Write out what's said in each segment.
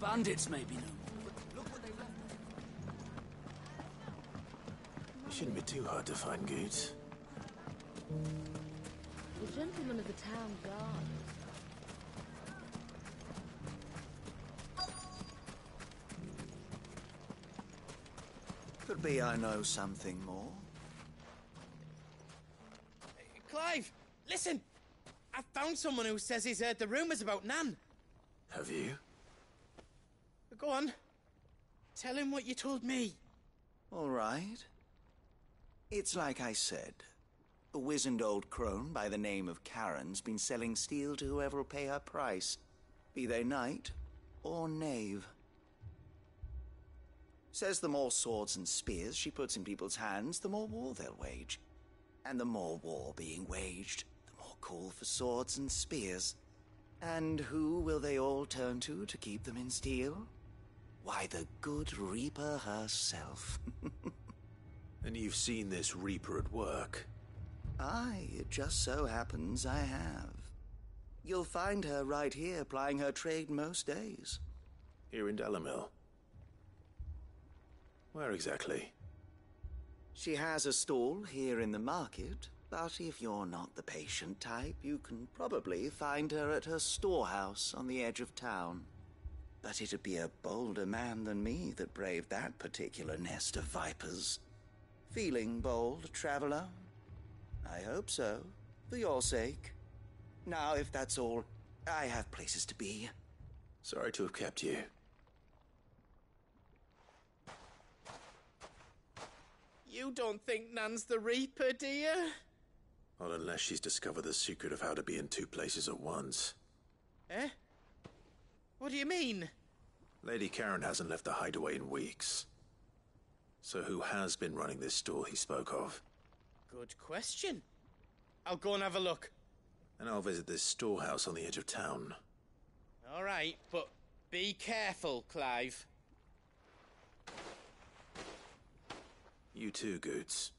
Bandits may be no more, but look what they left. It shouldn't be too hard to find goods. The gentleman of the town guard. Could be I know something more. Clive, listen! I found someone who says he's heard the rumours about Nan. Have you? Go on. Tell him what you told me. All right. It's like I said. A wizened old crone by the name of Karen's been selling steel to whoever will pay her price, be they knight or knave. Says the more swords and spears she puts in people's hands, the more war they'll wage. And the more war being waged, the more call for swords and spears. And who will they all turn to keep them in steel? Why, the good Reaper herself. And you've seen this Reaper at work? Aye, it just so happens I have. You'll find her right here plying her trade most days. Here in Delamil? Where exactly? She has a stall here in the market, but if you're not the patient type, you can probably find her at her storehouse on the edge of town. But it'd be a bolder man than me that braved that particular nest of vipers. Feeling bold, traveler? I hope so, for your sake. Now, if that's all, I have places to be. Sorry to have kept you. You don't think Nan's the Reaper, do you? Not unless she's discovered the secret of how to be in two places at once. Eh? What do you mean? Lady Karen hasn't left the hideaway in weeks. So who has been running this stall he spoke of? Good question. I'll go and have a look. And I'll visit this storehouse on the edge of town. All right, but be careful, Clive. You too, Goots.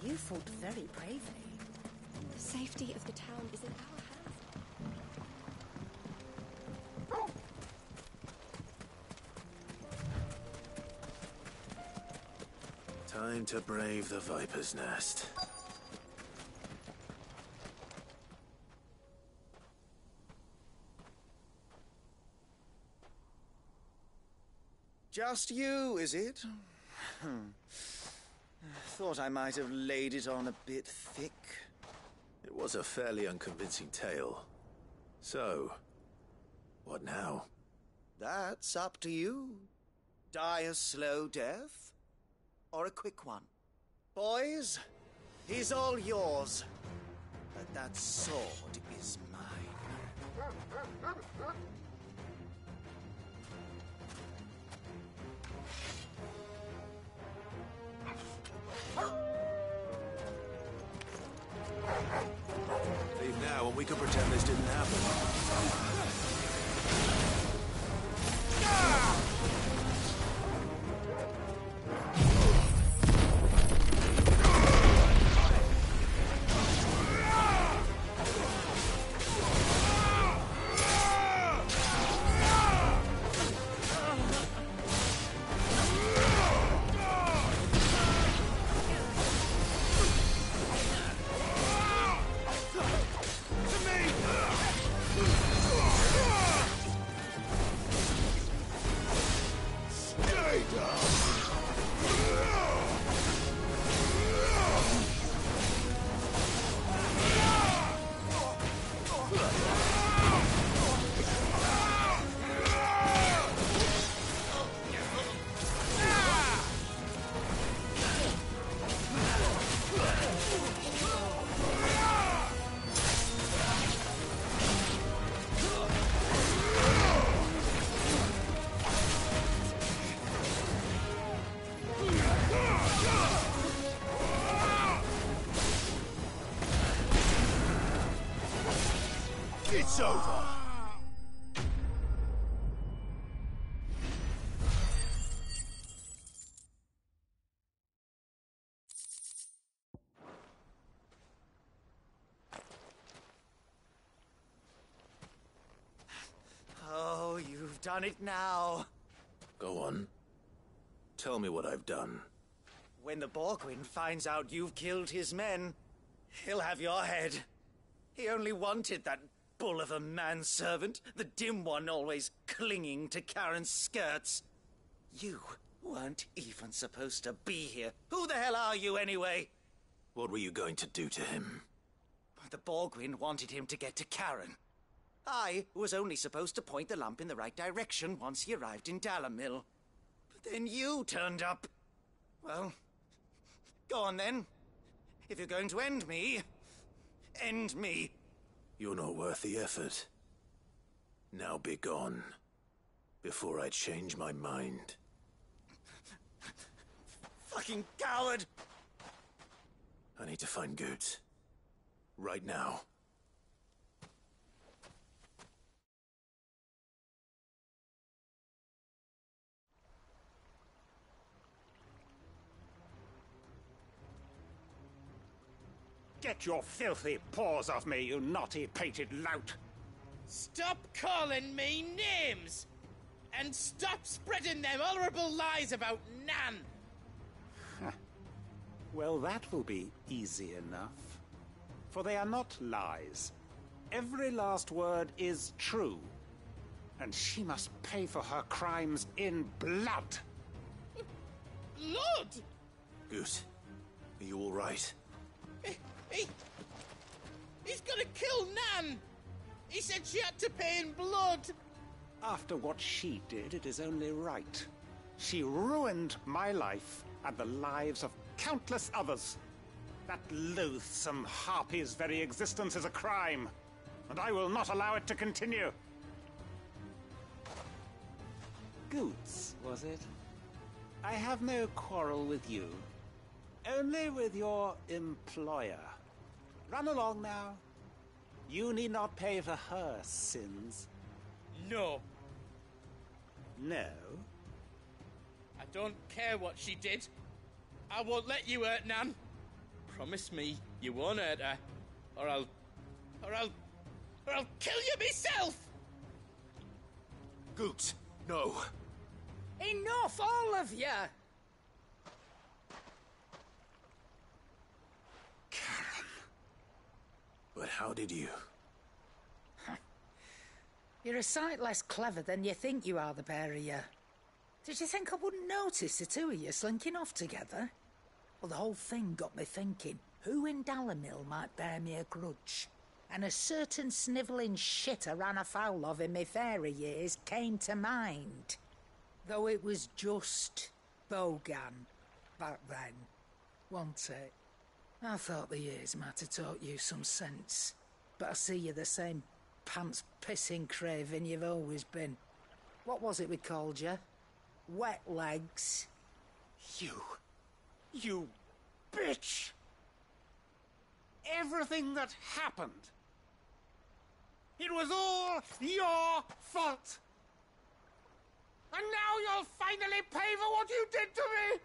You fought very bravely. The safety of the town is in our hands. Time to brave the Viper's Nest. Just you, is it? Thought I might have laid it on a bit thick. It was a fairly unconvincing tale. So, what now? That's up to you. Die a slow death, or a quick one. Boys, he's all yours. But that sword is mine. Leave now and we can pretend this didn't happen. It's over! Oh, you've done it now. Go on. Tell me what I've done. When the Borgwyn finds out you've killed his men, he'll have your head. He only wanted that bull of a manservant, the dim one always clinging to Karen's skirts. You weren't even supposed to be here. Who the hell are you, anyway? What were you going to do to him? The Borgwyn wanted him to get to Karen. I was only supposed to point the lamp in the right direction once he arrived in Dalamil. But then you turned up. Well, go on then. If you're going to end me, end me. You're not worth the effort. Now be gone, before I change my mind. Fucking coward! I need to find Goots. Right now. Get your filthy paws off me, you naughty-pated lout! Stop calling me names! And stop spreading them horrible lies about Nan! Well, that will be easy enough. For they are not lies. Every last word is true. And she must pay for her crimes in blood. Blood? Goot, are you all right? He's gonna kill Nan! He said she had to pay in blood! After what she did, it is only right. She ruined my life and the lives of countless others. That loathsome harpy's very existence is a crime, and I will not allow it to continue. Goots, was it? I have no quarrel with you. Only with your employer. Run along now. You need not pay for her sins. No. No? I don't care what she did. I won't let you hurt Nan. Promise me you won't hurt her, or I'll kill you myself! Goot, no. Enough, all of you! Karen. But how did you? You're a sight less clever than you think you are, the pair of you. Did you think I wouldn't notice the two of you slinking off together? Well, the whole thing got me thinking, who in Dalamil might bear me a grudge? And a certain snivelling shit I ran afoul of in my fairy years came to mind. Though it was just Bogan back then, wasn't it? I thought the years might have taught you some sense, but I see you're the same pants-pissing craven you've always been. What was it we called you? Wet legs? You bitch! Everything that happened, it was all your fault! And now you'll finally pay for what you did to me!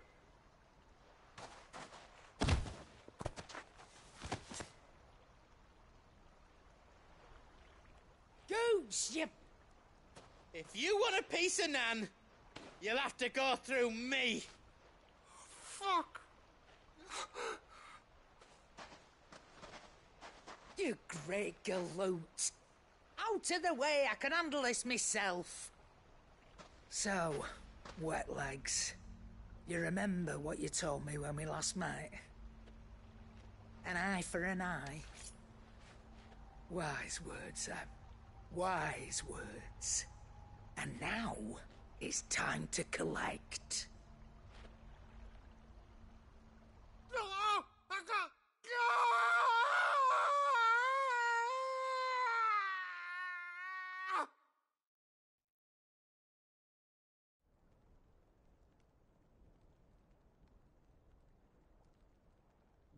Goots, you... If you want a piece of Nan, you'll have to go through me. Fuck! You great galoot. Out of the way, I can handle this myself. So, wet legs, you remember what you told me when we last met? An eye for an eye. Wise words, Sam. Wise words. And now, it's time to collect.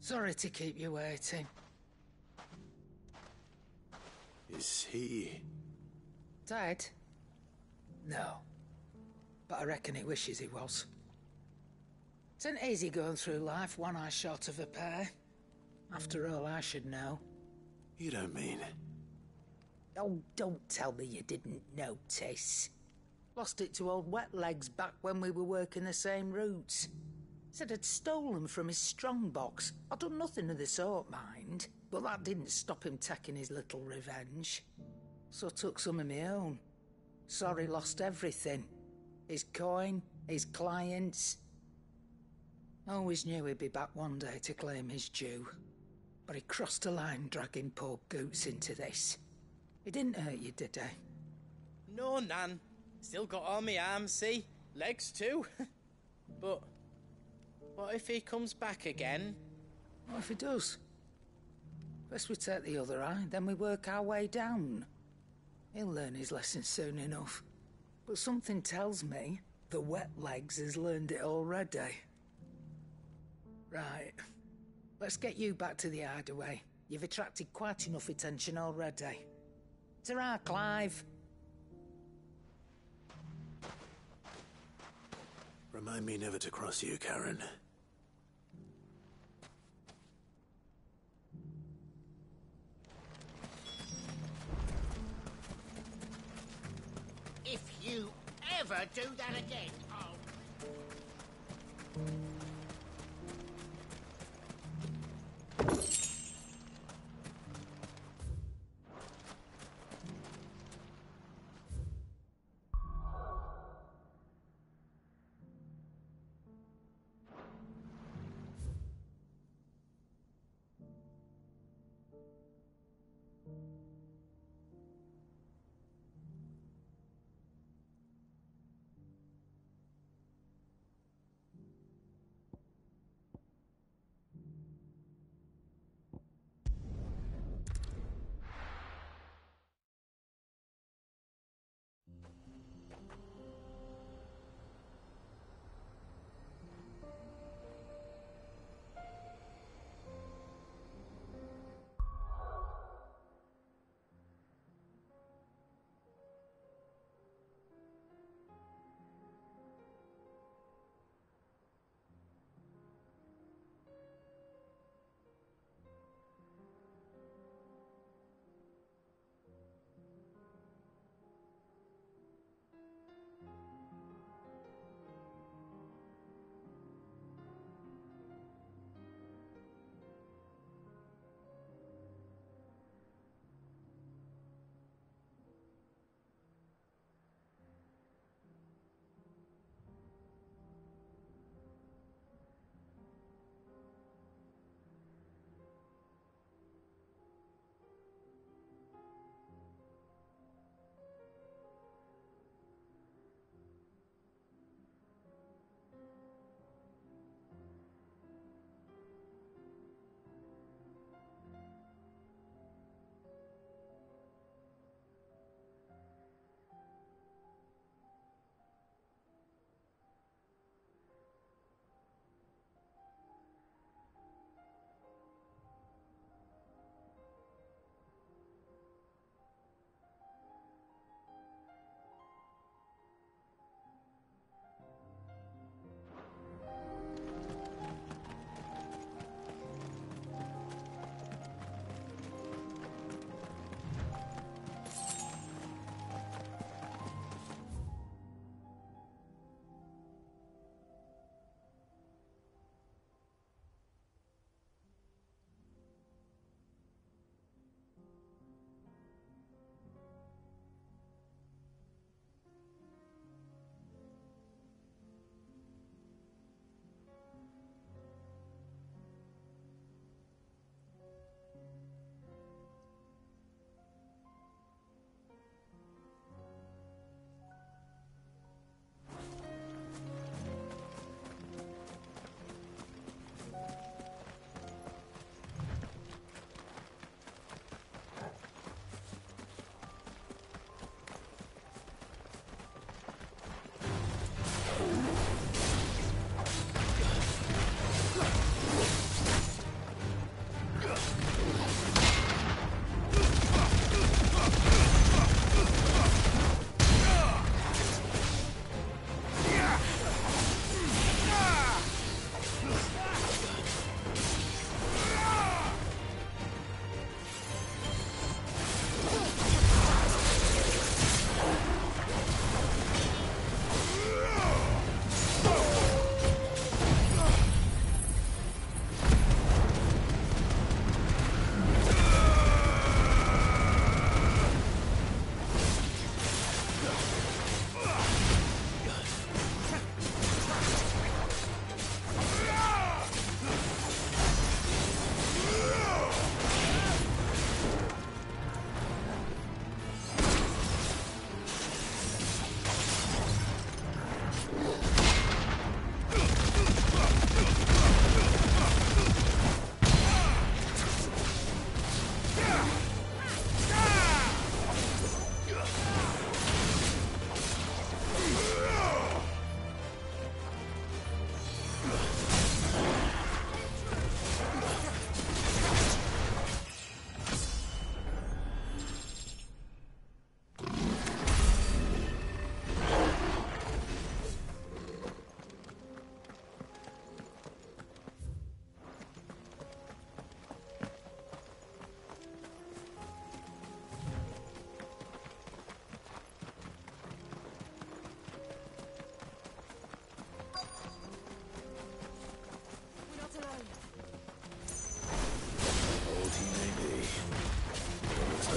Sorry to keep you waiting. Is he... Dead? No. But I reckon he wishes he was. It ain't easy going through life one eye short of a pair. After all, I should know. You don't mean... Oh, don't tell me you didn't notice. Lost it to old Wet Legs back when we were working the same routes. Said I'd stolen from his strongbox. I'd done nothing of the sort, mind. But that didn't stop him taking his little revenge. So I took some of my own. Sorry, lost everything. His coin, his clients. Always knew he'd be back one day to claim his due. But he crossed a line dragging poor Goots into this. He didn't hurt you, did he? No, Nan. Still got all my arms, see? Legs too. But what if he comes back again? What if he does? First we take the other eye, then we work our way down. He'll learn his lesson soon enough. But something tells me the Wet Legs has learned it already. Right. Let's get you back to the hideaway. You've attracted quite enough attention already. Ta-ra, Clive. Remind me never to cross you, Karen. If you ever do that again, I'll...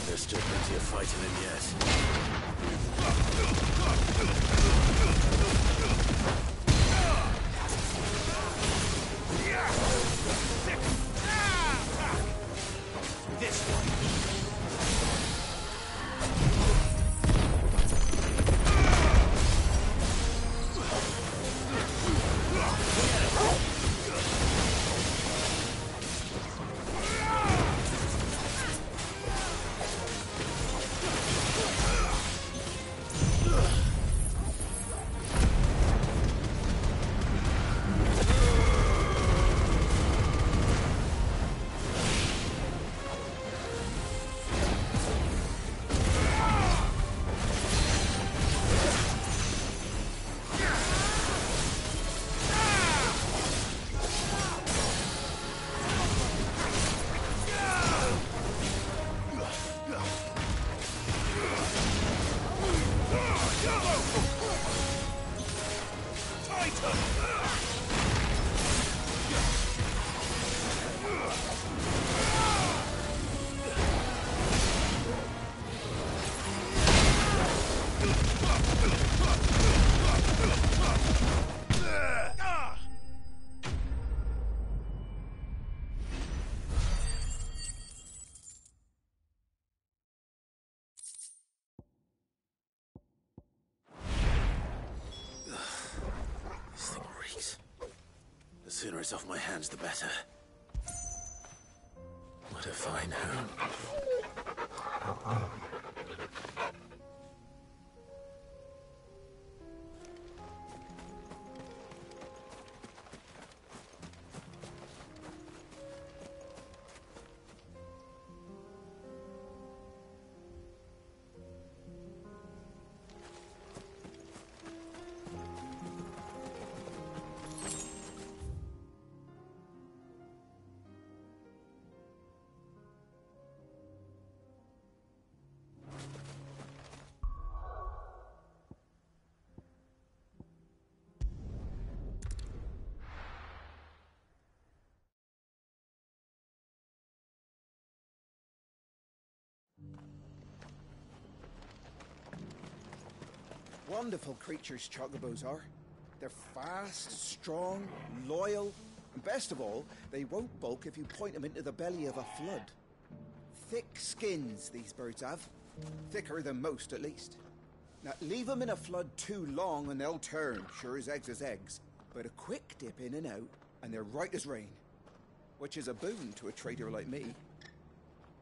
there's still plenty of fighting in yet. This one. The sooner it's off my hands, the better. What a fine home. Wonderful creatures chocobos are. They're fast, strong, loyal, and best of all, they won't balk if you point them into the belly of a flood. Thick skins these birds have. Thicker than most, at least. Now, leave them in a flood too long and they'll turn, sure as eggs is eggs. But a quick dip in and out, and they're right as rain. Which is a boon to a trader like me.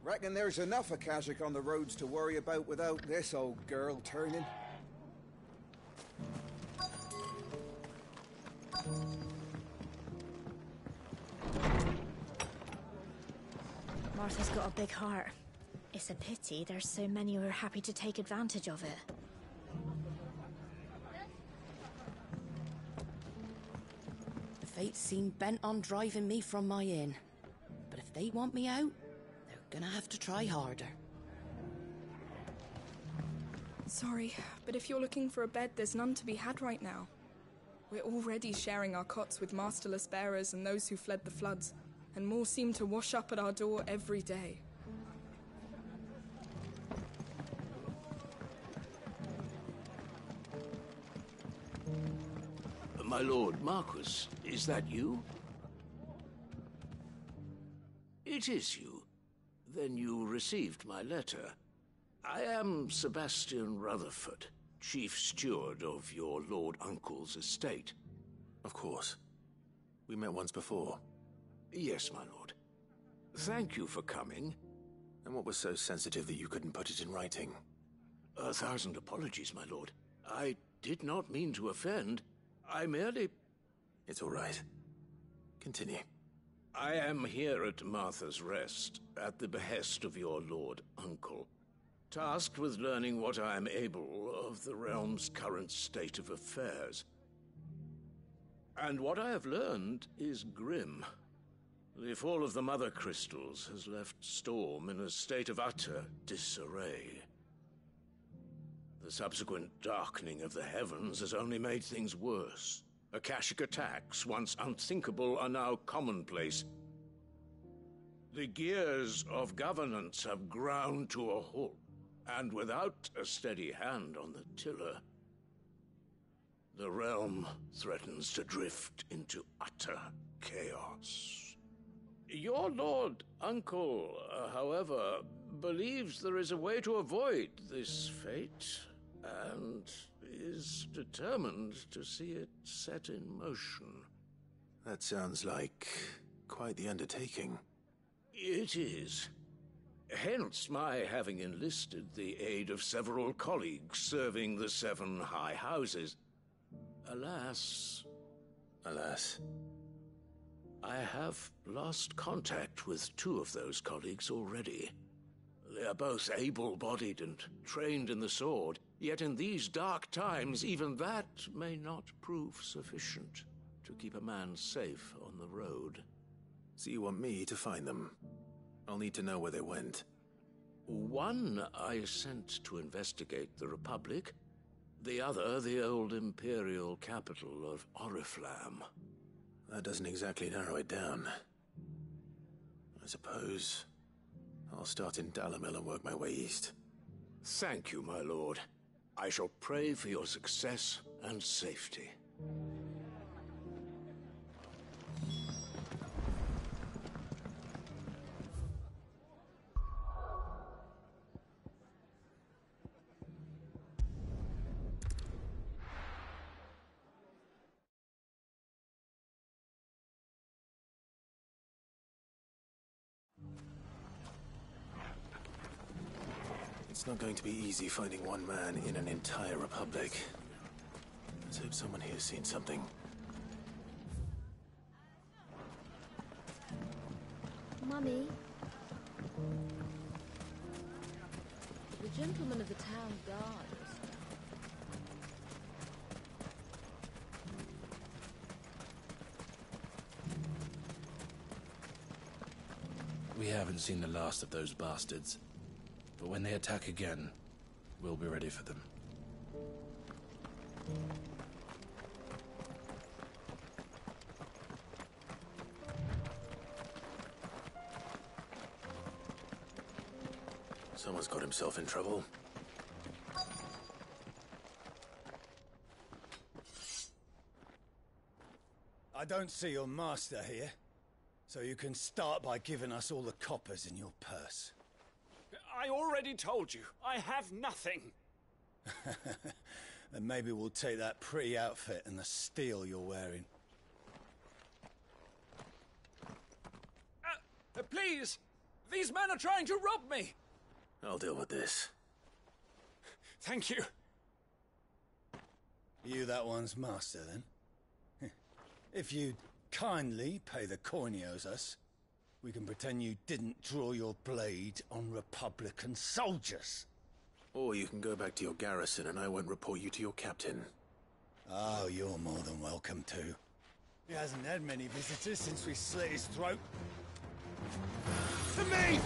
Reckon there's enough Akashic on the roads to worry about without this old girl turning. Martha's got a big heart. It's a pity there's so many who are happy to take advantage of it. The fates seem bent on driving me from my inn. But if they want me out, they're gonna have to try harder. Sorry, but if you're looking for a bed, there's none to be had right now. We're already sharing our cots with masterless bearers and those who fled the floods, and more seem to wash up at our door every day. My lord Marquis, is that you? It is you. Then you received my letter. I am Sebastian Rutherford, chief steward of your lord uncle's estate. Of course. We met once before. Yes, my lord. Thank you for coming. And what was so sensitive that you couldn't put it in writing? 1,000 apologies, my lord. I did not mean to offend. I merely... It's all right. Continue. I am here at Martha's Rest, at the behest of your lord uncle, tasked with learning what I am able of the realm's current state of affairs. And what I have learned is grim. The fall of the Mother Crystals has left Storm in a state of utter disarray. The subsequent darkening of the heavens has only made things worse. Akashic attacks, once unthinkable, are now commonplace. The gears of governance have ground to a halt, and without a steady hand on the tiller, the realm threatens to drift into utter chaos. Your Lord Uncle, however, believes there is a way to avoid this fate, and is determined to see it set in motion. That sounds like quite the undertaking. It is. Hence my having enlisted the aid of several colleagues serving the 7 high houses. Alas, I have lost contact with 2 of those colleagues already. They are both able-bodied and trained in the sword, yet in these dark times even that may not prove sufficient to keep a man safe on the road. So you want me to find them? I'll need to know where they went. One I sent to investigate the Republic, the other the old Imperial capital of Oriflamme. That doesn't exactly narrow it down. I suppose I'll start in Dalamil and work my way east. Thank you, my lord. I shall pray for your success and safety. It's not going to be easy finding one man in an entire republic. Let's hope someone here's seen something. Mummy? The gentleman of the town guard. We haven't seen the last of those bastards. But when they attack again, we'll be ready for them. Someone's got himself in trouble. I don't see your master here, so you can start by giving us all the coppers in your purse. I already told you, I have nothing. Then maybe we'll take that pretty outfit and the steel you're wearing. Please! These men are trying to rob me! I'll deal with this. Thank you. You that one's master, then? If you'd kindly pay the coin he owes us, we can pretend you didn't draw your blade on Republican soldiers. Or you can go back to your garrison and I won't report you to your captain. Oh, you're more than welcome to. He hasn't had many visitors since we slit his throat. To me!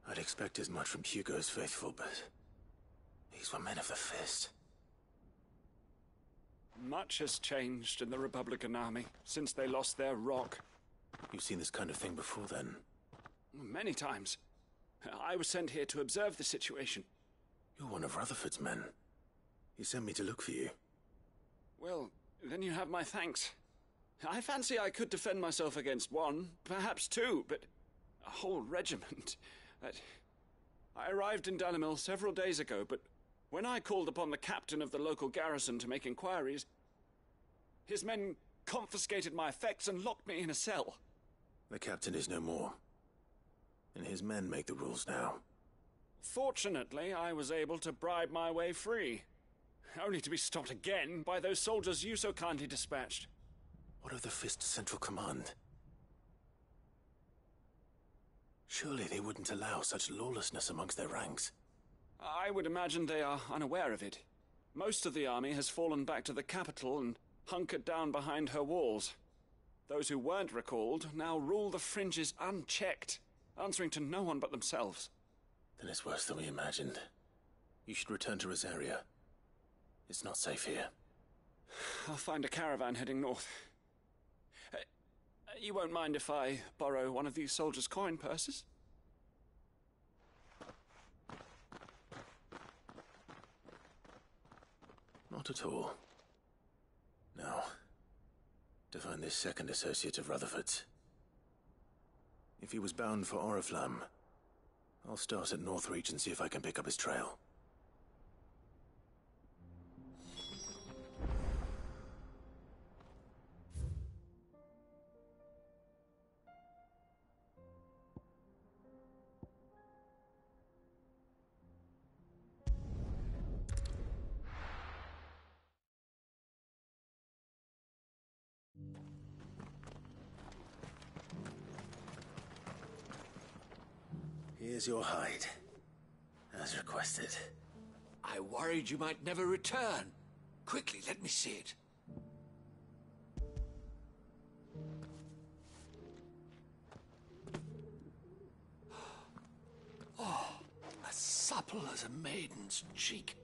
I'd expect as much from Hugo's faithful, but these were men of the fist. Much has changed in the Republican army since they lost their rock. You've seen this kind of thing before, then? Many times. I was sent here to observe the situation. You're one of Rutherford's men. He sent me to look for you. Well, then you have my thanks. I fancy I could defend myself against one, perhaps two, but a whole regiment. I arrived in Dalamil several days ago, but when I called upon the captain of the local garrison to make inquiries, his men confiscated my effects and locked me in a cell. The captain is no more, and his men make the rules now. Fortunately, I was able to bribe my way free, only to be stopped again by those soldiers you so kindly dispatched. What of the Fist Central Command? Surely they wouldn't allow such lawlessness amongst their ranks. I would imagine they are unaware of it. Most of the army has fallen back to the capital and hunkered down behind her walls. Those who weren't recalled now rule the fringes unchecked, answering to no one but themselves. Then it's worse than we imagined. You should return to Rosaria. It's not safe here. I'll find a caravan heading north. You won't mind if I borrow one of these soldiers' coin purses? Not at all. Now, to find this second associate of Rutherford's. If he was bound for Oriflamme, I'll start at Northreach and see if I can pick up his trail. Here's your hide, as requested. I worried you might never return. Quickly, let me see it. Oh, as supple as a maiden's cheek,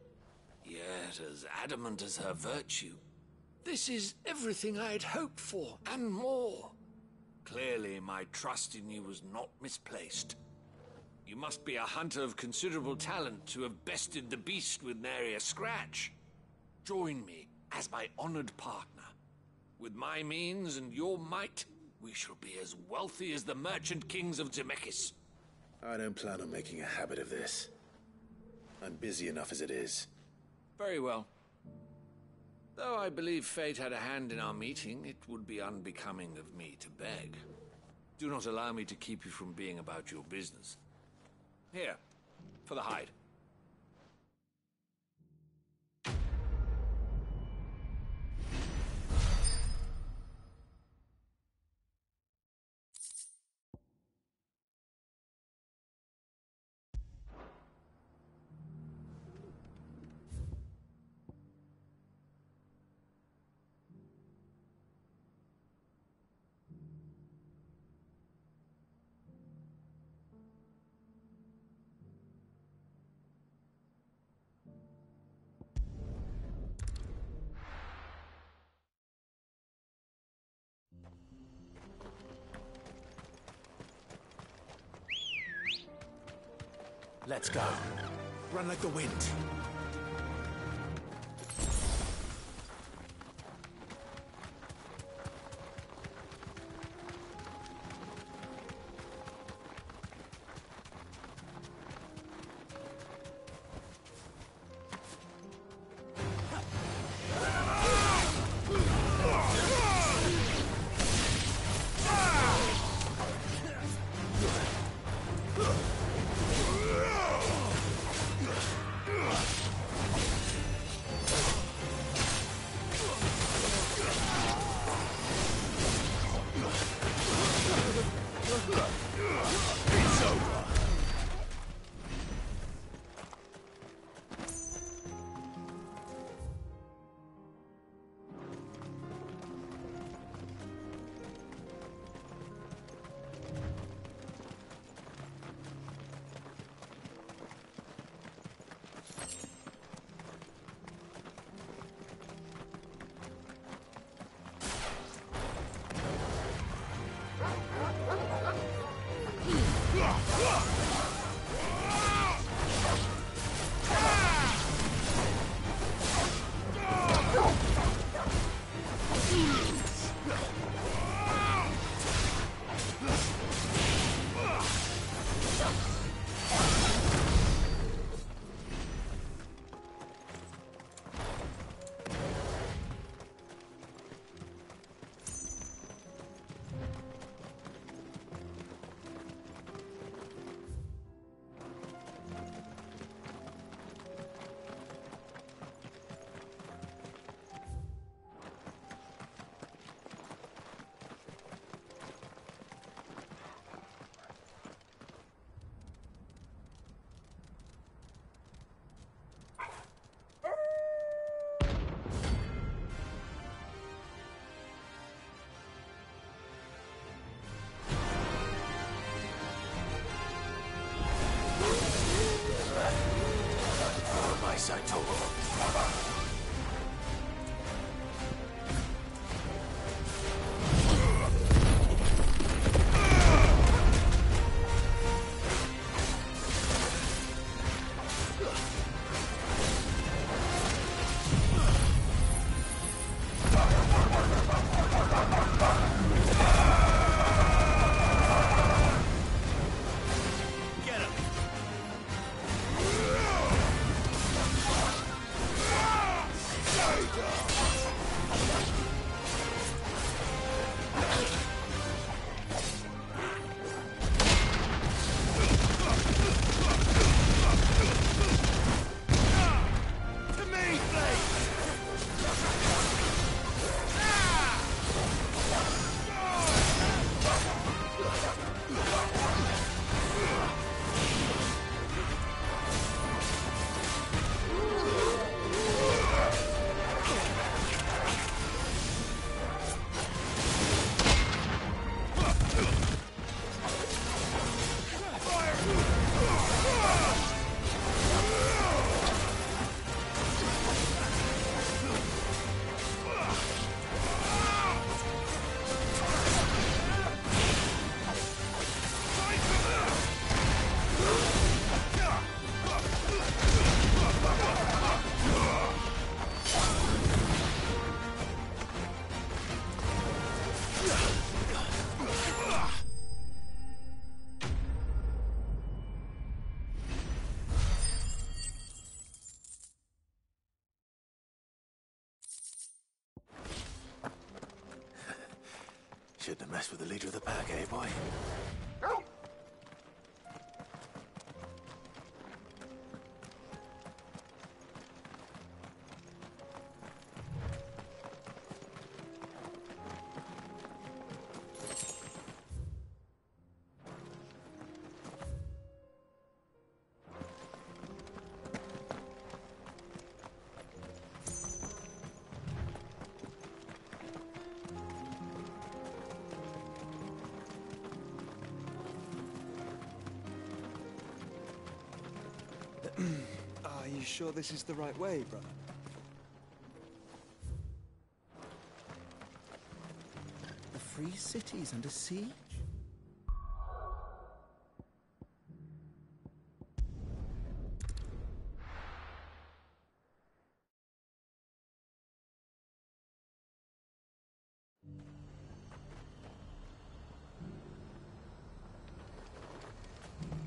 yet as adamant as her virtue. This is everything I'd hoped for, and more. Clearly, my trust in you was not misplaced. You must be a hunter of considerable talent to have bested the beast with nary a scratch. Join me as my honored partner. With my means and your might, we shall be as wealthy as the merchant kings of Zemeckis. I don't plan on making a habit of this. I'm busy enough as it is. Very well. Though I believe fate had a hand in our meeting, it would be unbecoming of me to beg. Do not allow me to keep you from being about your business. Here, for the hide. Let's go. Run like the wind. Shouldn't have messed with the leader of the pack, eh, boy? Are you sure this is the right way, brother? The free city's under siege?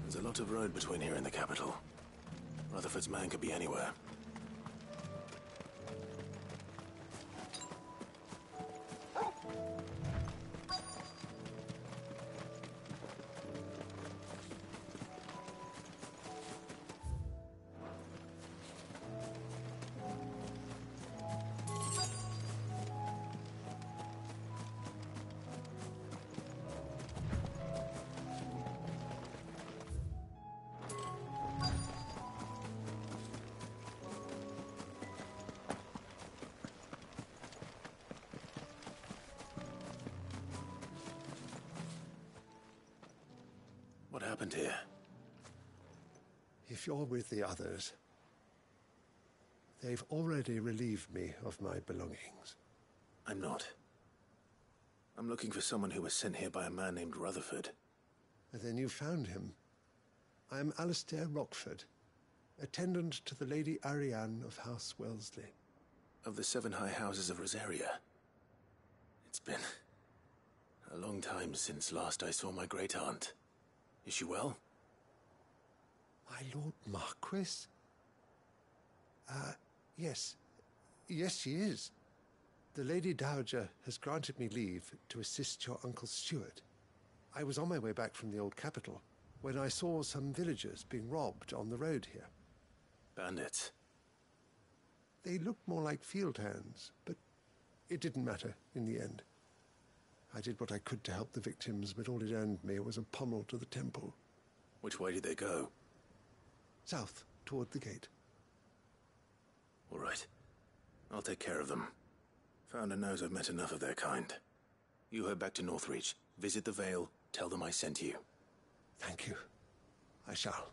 There's a lot of road between here and the capital. Rutherford's man could be anywhere. What happened here? If you're with the others, they've already relieved me of my belongings. I'm not. I'm looking for someone who was sent here by a man named Rutherford. And then you found him. I am Alistair Rockford, attendant to the Lady Ariane of House Wellesley. Of the 7 high houses of Rosaria. It's been a long time since last I saw my great-aunt. Is she well? My Lord Marquis? Yes. Yes, she is. The Lady Dowager has granted me leave to assist your Uncle Stuart. I was on my way back from the old capital when I saw some villagers being robbed on the road here. Bandits? They looked more like field hands, but it didn't matter in the end. I did what I could to help the victims, but all it earned me was a pommel to the temple. Which way did they go? South, toward the gate. All right. I'll take care of them. Founder knows I've met enough of their kind. You head back to Northreach, visit the Vale, tell them I sent you. Thank you. I shall.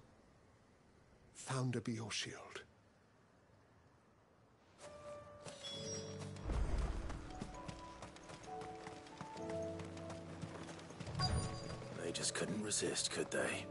Founder be your shield. They just couldn't resist, could they?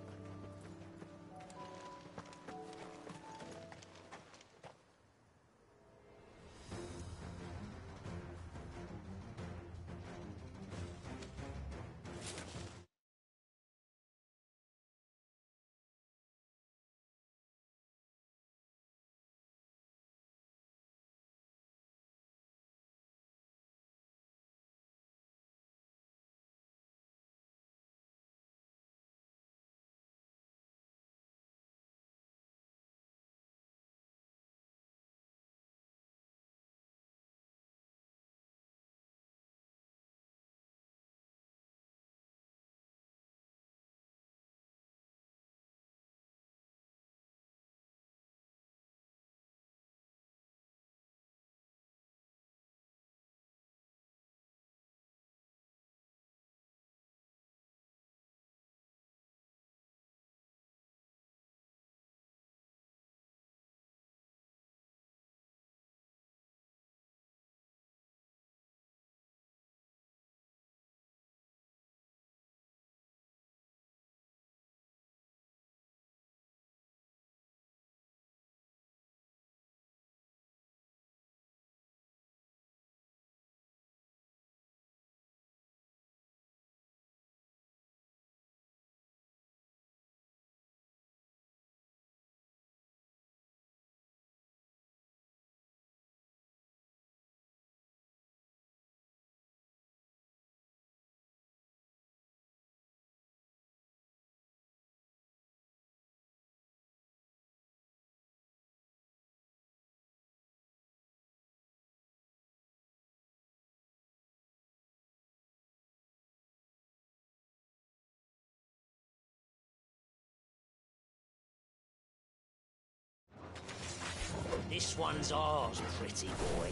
This one's ours, pretty boy.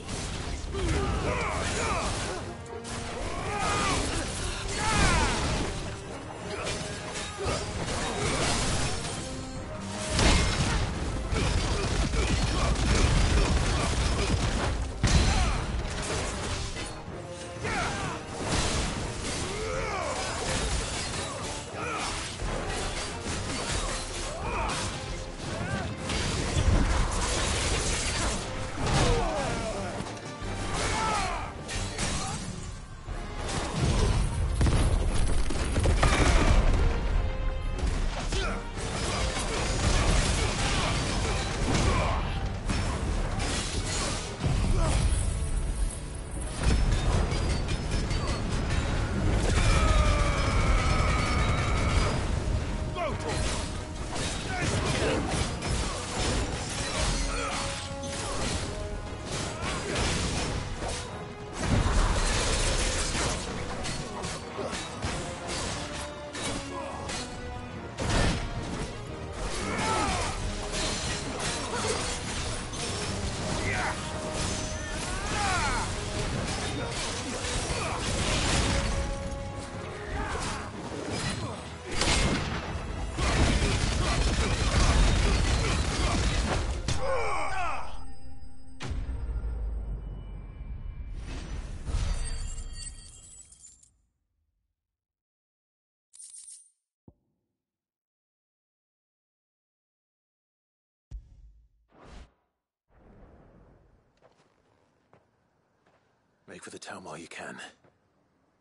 Make for the town while you can.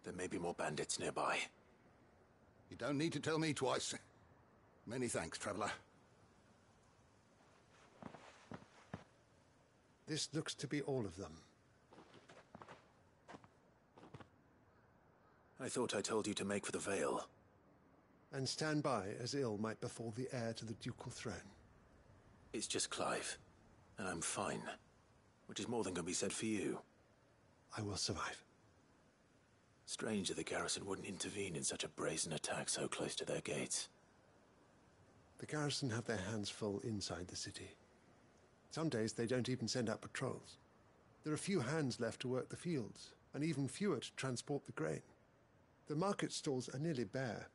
There may be more bandits nearby. You don't need to tell me twice. Many thanks, traveler. This looks to be all of them. I thought I told you to make for the Vale. And stand by as ill might befall the heir to the ducal throne. It's just Clive, and I'm fine. Which is more than can be said for you. I will survive. Strange that the garrison wouldn't intervene in such a brazen attack so close to their gates. The garrison have their hands full inside the city. Some days they don't even send out patrols. There are few hands left to work the fields, and even fewer to transport the grain. The market stalls are nearly bare,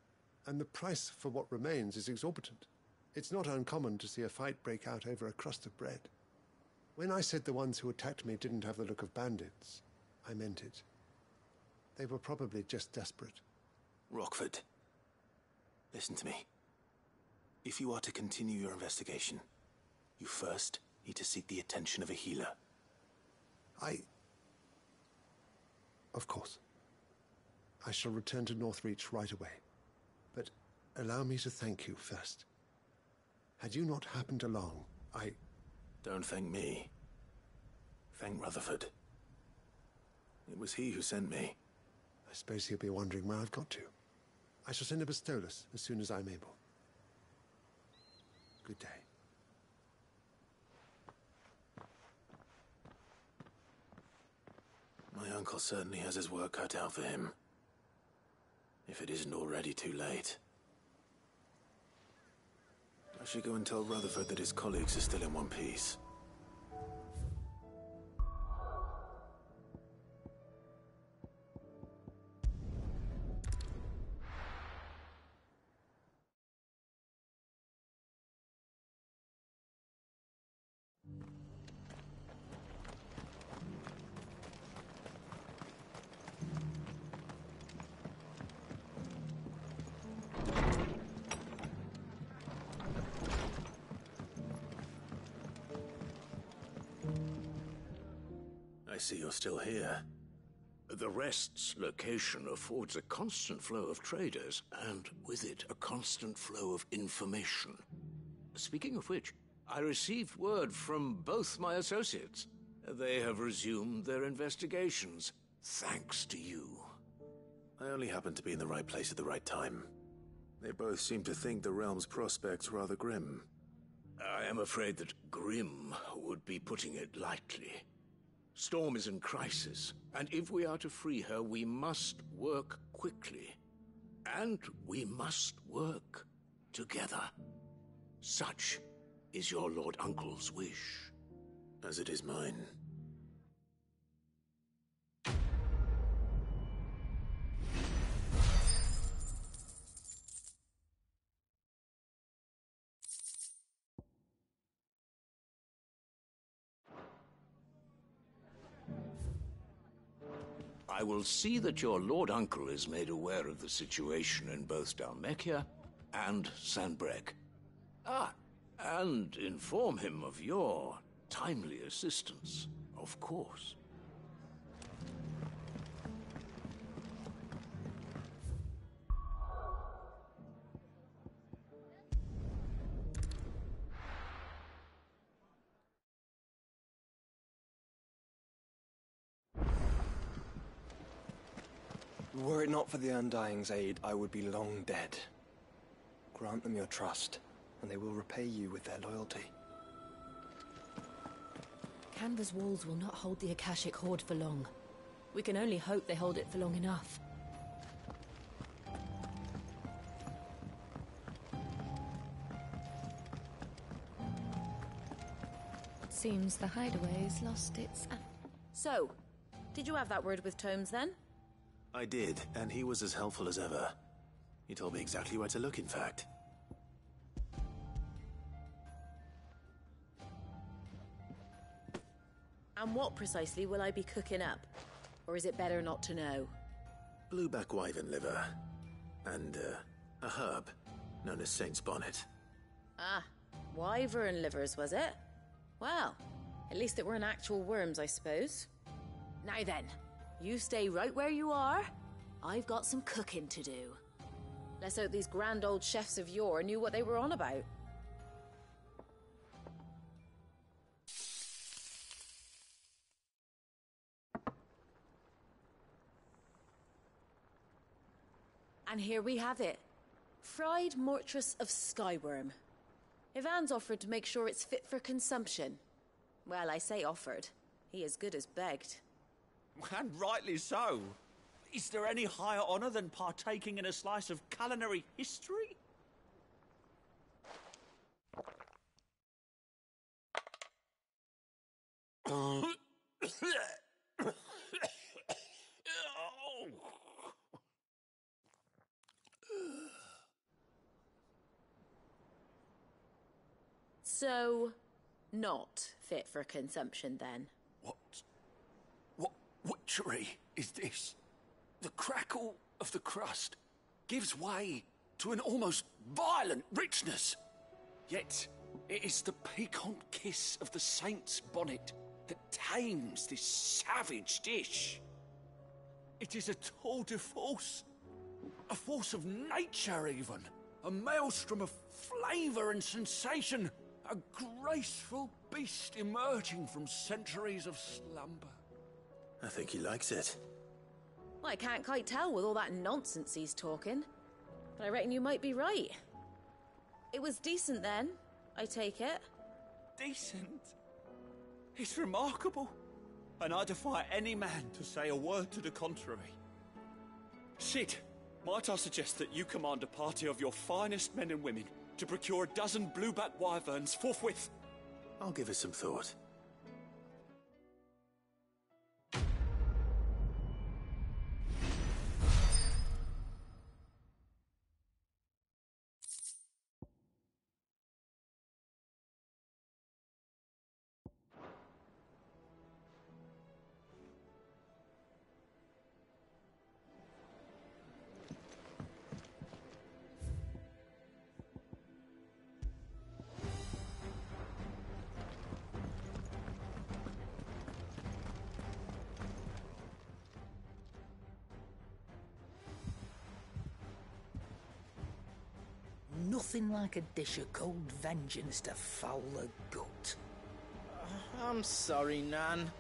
and the price for what remains is exorbitant. It's not uncommon to see a fight break out over a crust of bread. When I said the ones who attacked me didn't have the look of bandits, I meant it. They were probably just desperate. Rockford, listen to me. If you are to continue your investigation, you first need to seek the attention of a healer. Of course. I shall return to Northreach right away. But allow me to thank you first. Had you not happened along, Don't thank me. Thank Rutherford. It was he who sent me. I suppose he'll be wondering where I've got to. I shall send a Bistolus as soon as I'm able. Good day. My uncle certainly has his work cut out for him. If it isn't already too late. I should go and tell Rutherford that his colleagues are still in one piece. I see you're still here. The Rest's location affords a constant flow of traders, and with it, a constant flow of information. Speaking of which, I received word from both my associates. They have resumed their investigations, thanks to you. I only happened to be in the right place at the right time. They both seem to think the realm's prospects rather grim. I am afraid that grim would be putting it lightly. Storm is in crisis, and if we are to free her, we must work quickly. And we must work together. Such is your Lord Uncle's wish. as it is mine. I will see that your Lord Uncle is made aware of the situation in both Dalmekia and Sanbrek. And inform him of your timely assistance, of course. Were it not for the Undying's aid, I would be long dead. Grant them your trust, and they will repay you with their loyalty. Canva's walls will not hold the Akashic Horde for long. We can only hope they hold it for long enough. Seems the hideaway's lost its... So, did you have that word with Tomes then? I did, and he was as helpful as ever. He told me exactly where to look, in fact. And what precisely will I be cooking up? Or is it better not to know? Blueback wyvern liver. And, a herb known as Saint's Bonnet. Ah, wyvern livers, was it? Well, at least it weren't actual worms, I suppose. Now then, you stay right where you are. I've got some cooking to do. Let's hope these grand old chefs of yore knew what they were on about. And here we have it. Fried mortress of skyworm. Ivan's offered to make sure it's fit for consumption. Well, I say offered. He as good as begged. And rightly so. Is there any higher honor than partaking in a slice of culinary history? So, not fit for consumption then? What witchery is this? The crackle of the crust gives way to an almost violent richness. Yet, it is the piquant kiss of the saint's bonnet that tames this savage dish. It is a tour de force. A force of nature, even. A maelstrom of flavour and sensation. A graceful beast emerging from centuries of slumber. I think he likes it. Well, I can't quite tell with all that nonsense he's talking. But I reckon you might be right. It was decent then, I take it. Decent? It's remarkable. And I defy any man to say a word to the contrary. Sid, might I suggest that you command a party of your finest men and women to procure a dozen blueback wyverns forthwith? I'll give it some thought. Nothing like a dish of cold vengeance to foul the gut. I'm sorry, Nan.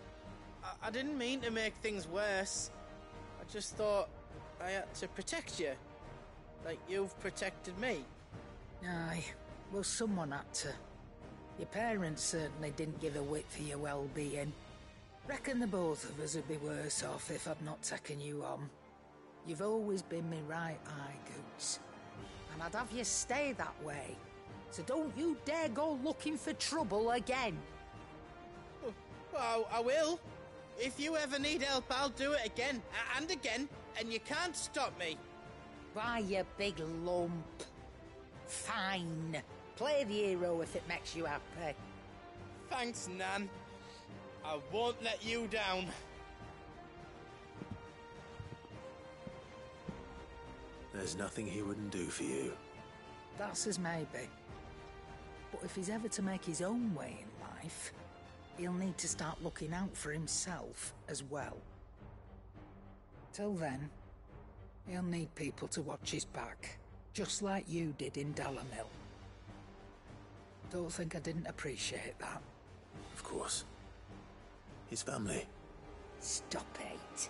I didn't mean to make things worse. I just thought I had to protect you. Like you've protected me. Aye, well, someone had to. Your parents certainly didn't give a whit for your well-being. Reckon the both of us would be worse off if I'd not taken you on. You've always been me right eye, Goots. And I'd have you stay that way. So don't you dare go looking for trouble again. Well, I will. If you ever need help, I'll do it again and again, and you can't stop me. Why, you big lump. Fine. Play the hero if it makes you happy. Thanks, Nan. I won't let you down. There's nothing he wouldn't do for you. That's as maybe. But if he's ever to make his own way in life, he'll need to start looking out for himself as well. Till then, he'll need people to watch his back, just like you did in Dalamil. Don't think I didn't appreciate that. Of course. His family. Stop it.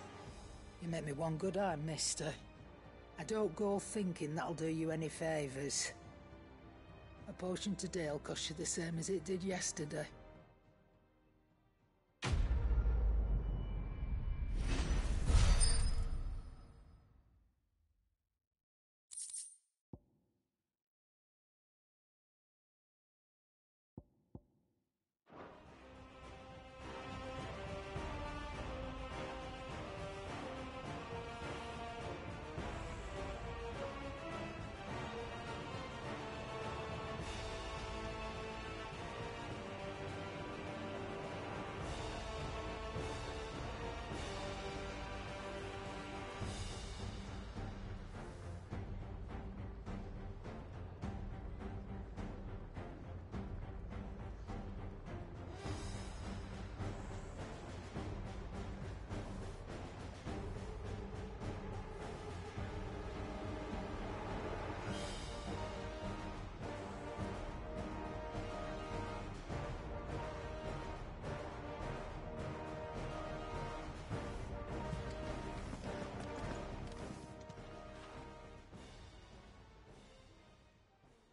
You make me one good eye, mister. I don't go thinking that'll do you any favours. A potion today'll cost you the same as it did yesterday.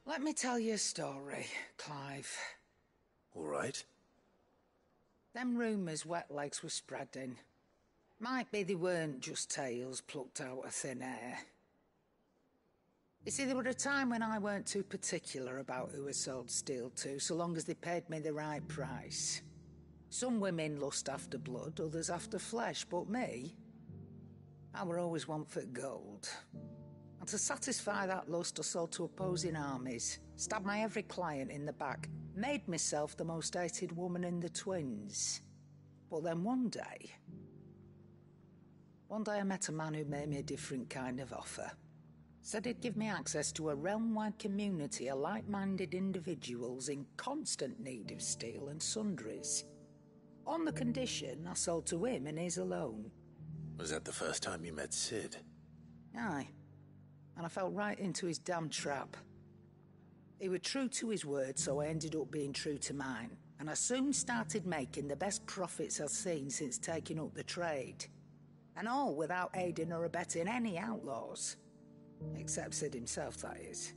Let me tell you a story, Clive. All right. Them rumours wet legs were spreading. Might be they weren't just tales plucked out of thin air. You see, there were a time when I weren't too particular about who I sold steel to, so long as they paid me the right price. Some women lust after blood, others after flesh, but me, I were always one for gold. And to satisfy that lust, I sold to opposing armies, stabbed my every client in the back, made myself the most hated woman in the twins. But then one day I met a man who made me a different kind of offer. Said he'd give me access to a realm-wide community of like-minded individuals in constant need of steel and sundries. On the condition I sold to him and his alone. Was that the first time you met Sid? Aye. And I fell right into his damn trap. He were true to his word, so I ended up being true to mine. And I soon started making the best profits I've seen since taking up the trade. And all without aiding or abetting any outlaws. Except Sid himself, that is.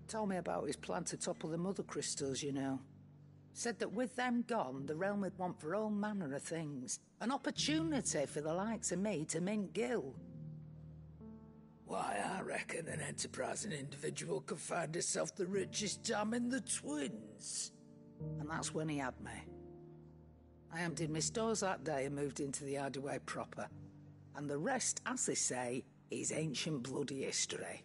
Told me about his plan to topple the mother crystals, you know. Said that with them gone, the realm would want for all manner of things. An opportunity for the likes of me to mint gil. Why, I reckon an enterprising individual could find himself the richest dam in the twins. And that's when he had me. I emptied my stores that day and moved into the Hideaway proper. And the rest, as they say, is ancient bloody history.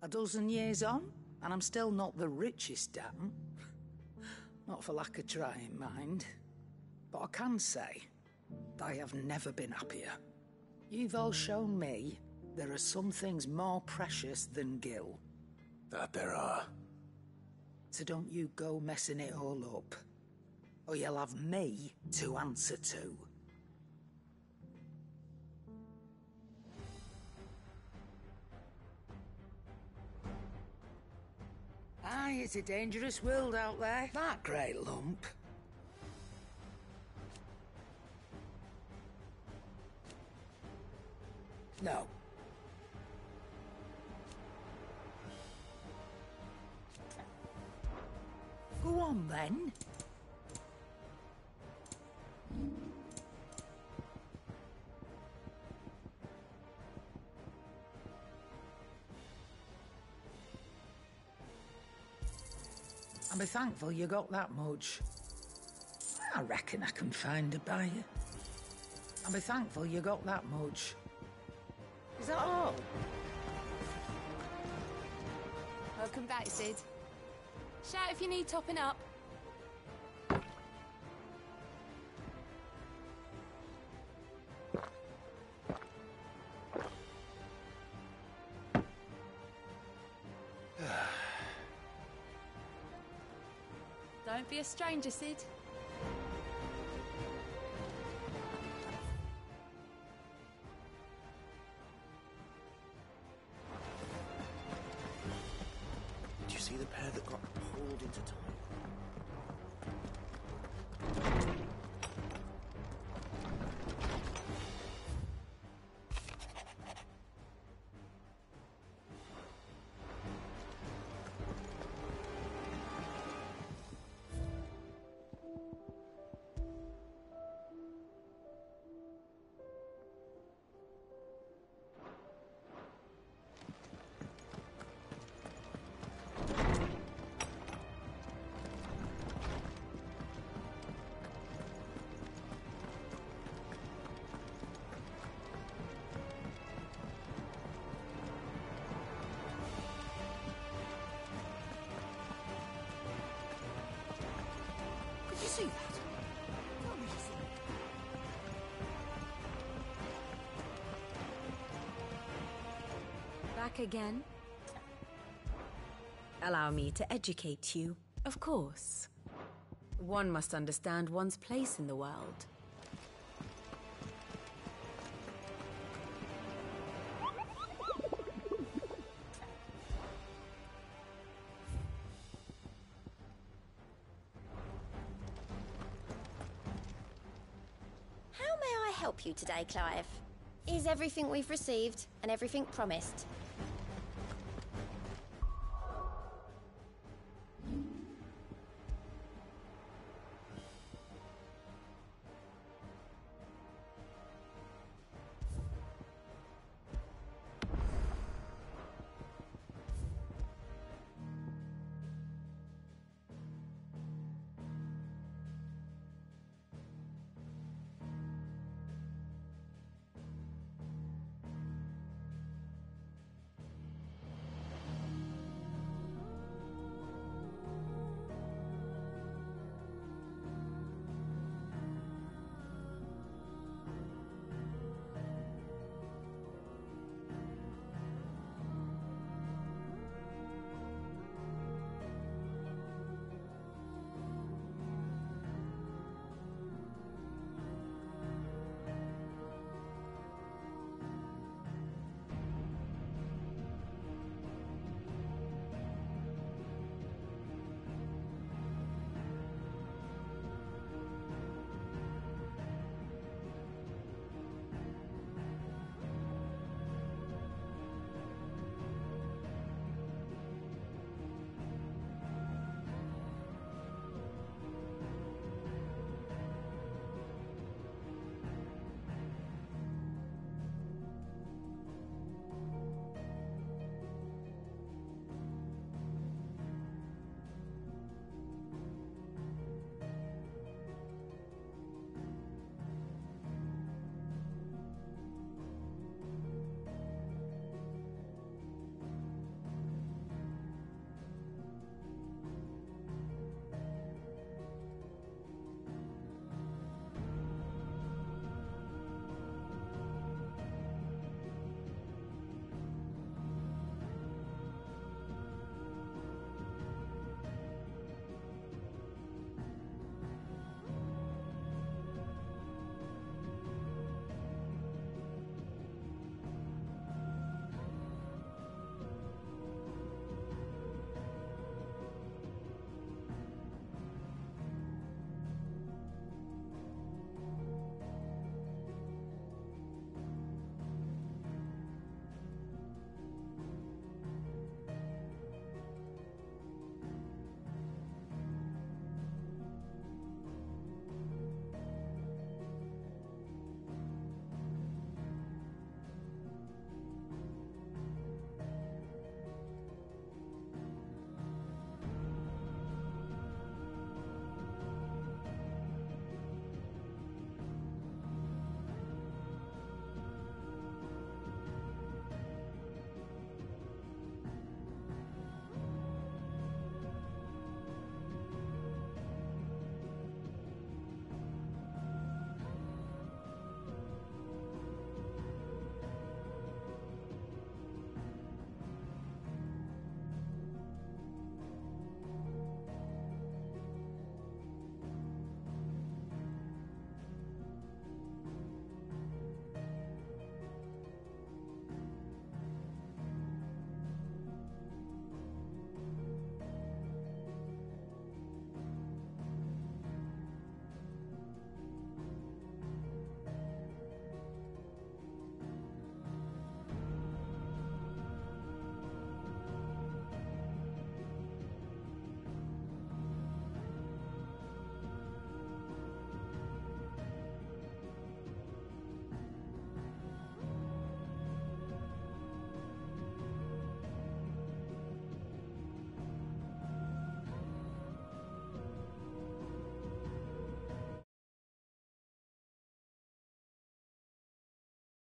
A dozen years on, and I'm still not the richest dam. Not for lack of trying, mind. But I can say that I have never been happier. You've all shown me there are some things more precious than gil. That there are. So don't you go messing it all up, or you'll have me to answer to. Aye, it's a dangerous world out there, that great lump. No. Go on, then. And be thankful you got that much. I reckon I can find a buyer. I'll be thankful you got that much. Is that all? Welcome back, Sid. Shout if you need topping up. Don't be a stranger, Sid. Did you see the pair that got pulled into time? Did you see that? What was you seeing? Back again? Allow me to educate you, of course. One must understand one's place in the world. How may I help you today, Clive? Is everything we've received and everything promised?